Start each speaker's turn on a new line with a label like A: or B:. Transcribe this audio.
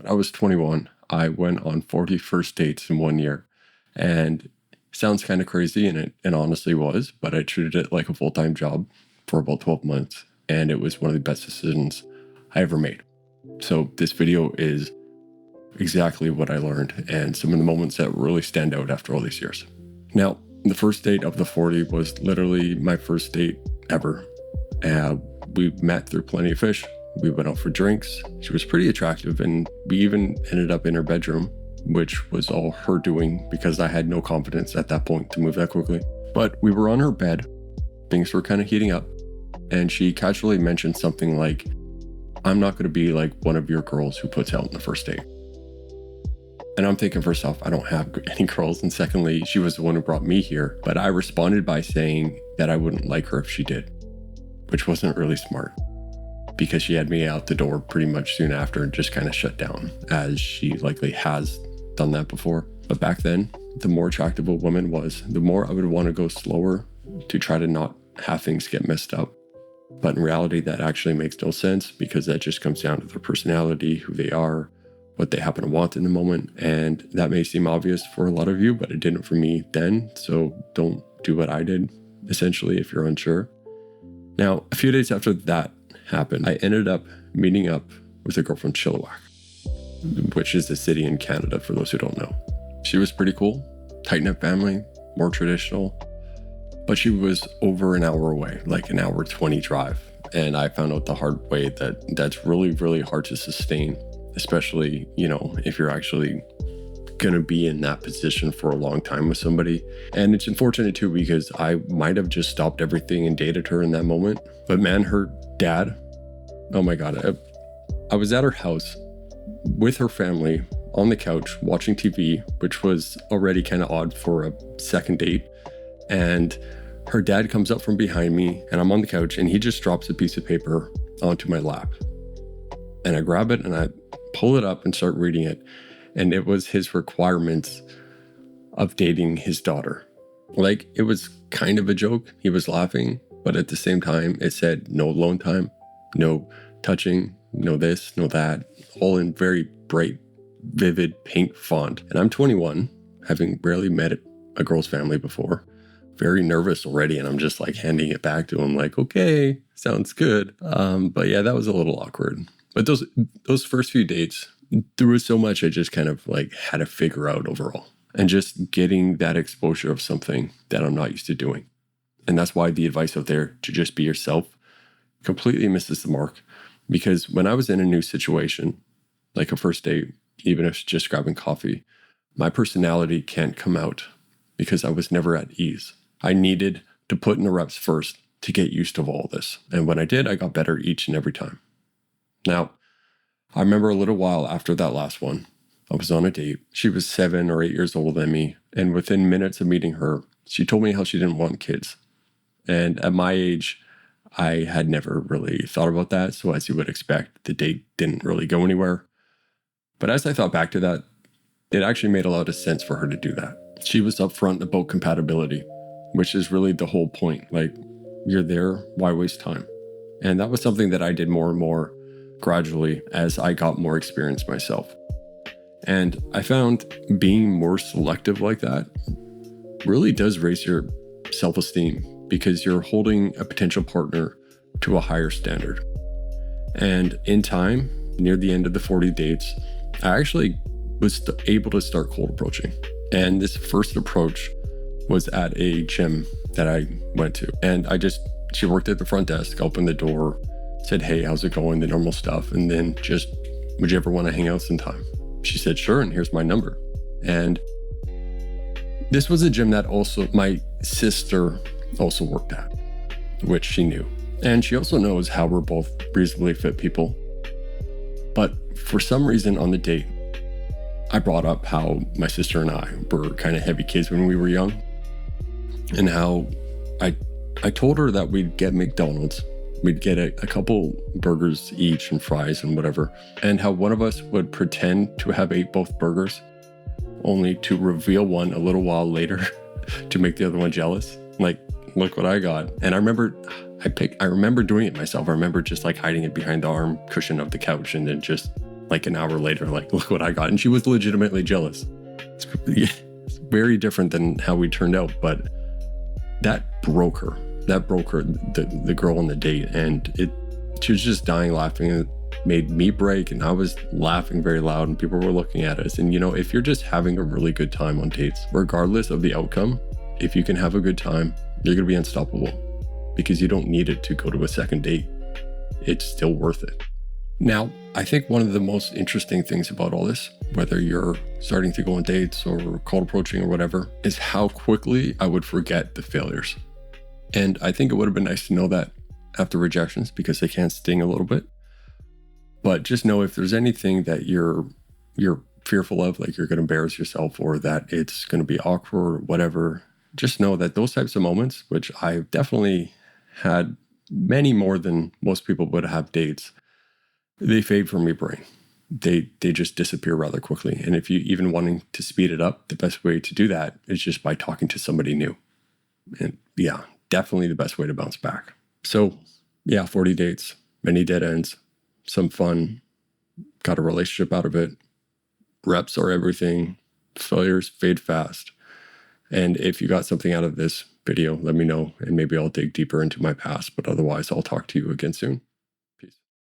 A: I was 21, I went on 40 first dates in 1 year. And sounds kind of crazy, and it honestly was, but I treated it like a full-time job for about 12 months. And it was one of the best decisions I ever made. So this video is exactly what I learned and some of the moments that really stand out after all these years. Now, the first date of the 40 was literally my first date ever. We met through Plenty of Fish. We went out for drinks. She was pretty attractive, and we even ended up in her bedroom, which was all her doing because I had no confidence at that point to move that quickly. But we were on her bed. Things were kind of heating up, and she casually mentioned something like, "I'm not going to be like one of your girls who puts out on the first date." And I'm thinking, first off, I don't have any girls. And secondly, she was the one who brought me here. But I responded by saying that I wouldn't like her if she did, which wasn't really smart because she had me out the door pretty much soon after and just kind of shut down, as she likely has done that before. But back then, the more attractive a woman was, the more I would want to go slower to try to not have things get messed up. But in reality, that actually makes no sense because that just comes down to their personality, who they are, what they happen to want in the moment. And that may seem obvious for a lot of you, but it didn't for me then. So don't do what I did, essentially, if you're unsure. Now, a few days after that happened, I ended up meeting up with a girl from Chilliwack, which is a city in Canada, for those who don't know. She was pretty cool, tight-knit family, more traditional, but she was over an hour away, like an hour 20 drive. And I found out the hard way that that's really, really hard to sustain, especially, if you're actually going to be in that position for a long time with somebody. And it's unfortunate too, because I might have just stopped everything and dated her in that moment. But man, her dad, oh my God, I was at her house with her family on the couch watching TV, which was already kind of odd for a second date. And her dad comes up from behind me and I'm on the couch and he just drops a piece of paper onto my lap. And I grab it and I pull it up and start reading it. And it was his requirements of dating his daughter. Like, it was kind of a joke. He was laughing, but at the same time, it said no alone time, no touching, no this, no that, all in very bright, vivid pink font. And I'm 21, having rarely met a girl's family before, very nervous already. And I'm just like handing it back to him like, okay, sounds good. But yeah, that was a little awkward. But those first few dates, there was so much I just kind of like had to figure out overall. And just getting that exposure of something that I'm not used to doing. And that's why the advice out there to just be yourself completely misses the mark. Because when I was in a new situation, like a first date, even if it's just grabbing coffee, my personality can't come out because I was never at ease. I needed to put in the reps first to get used to all this. And when I did, I got better each and every time. Now, I remember a little while after that last one, I was on a date. She was 7 or 8 years older than me. And within minutes of meeting her, she told me how she didn't want kids. And at my age, I had never really thought about that. So as you would expect, the date didn't really go anywhere. But as I thought back to that, it actually made a lot of sense for her to do that. She was upfront about compatibility, which is really the whole point. Like, you're there, why waste time? And that was something that I did more and more gradually as I got more experience myself. And I found being more selective like that really does raise your self-esteem because you're holding a potential partner to a higher standard. And in time, near the end of the 40 dates, I actually was able to start cold approaching. And this first approach was at a gym that I went to. And she worked at the front desk, opened the door, said, "Hey, how's it going?" The normal stuff. And then just, "Would you ever want to hang out sometime?" She said, "Sure, and here's my number." And this was a gym that also my sister also worked at, which she knew. And she also knows how we're both reasonably fit people. But for some reason on the date, I brought up how my sister and I were kind of heavy kids when we were young. And how I told her that we'd get McDonald's. We'd get a couple burgers each and fries and whatever. And how one of us would pretend to have ate both burgers, only to reveal one a little while later to make the other one jealous. Like, look what I got. And I remember doing it myself. I remember just like hiding it behind the arm cushion of the couch and then just like an hour later, like, look what I got. And she was legitimately jealous. It's very different than how we turned out, but that broke her. That broke her, the girl on the date. And she was just dying laughing. It made me break, and I was laughing very loud, and people were looking at us. And, you know, if you're just having a really good time on dates, regardless of the outcome, if you can have a good time, you're going to be unstoppable, because you don't need it to go to a second date. It's still worth it. Now, I think one of the most interesting things about all this, whether you're starting to go on dates or cold approaching or whatever, is how quickly I would forget the failures. And I think it would have been nice to know that after rejections, because they can sting a little bit. But just know if there's anything that you're fearful of, like you're going to embarrass yourself or that it's going to be awkward or whatever, just know that those types of moments, which I've definitely had many more than most people would have dates, they fade from your brain. They just disappear rather quickly. And if you even wanting to speed it up, the best way to do that is just by talking to somebody new. And yeah, definitely the best way to bounce back. So yeah, 40 dates, many dead ends, some fun, got a relationship out of it. Reps are everything. Failures fade fast. And if you got something out of this video, let me know, and maybe I'll dig deeper into my past. But otherwise, I'll talk to you again soon.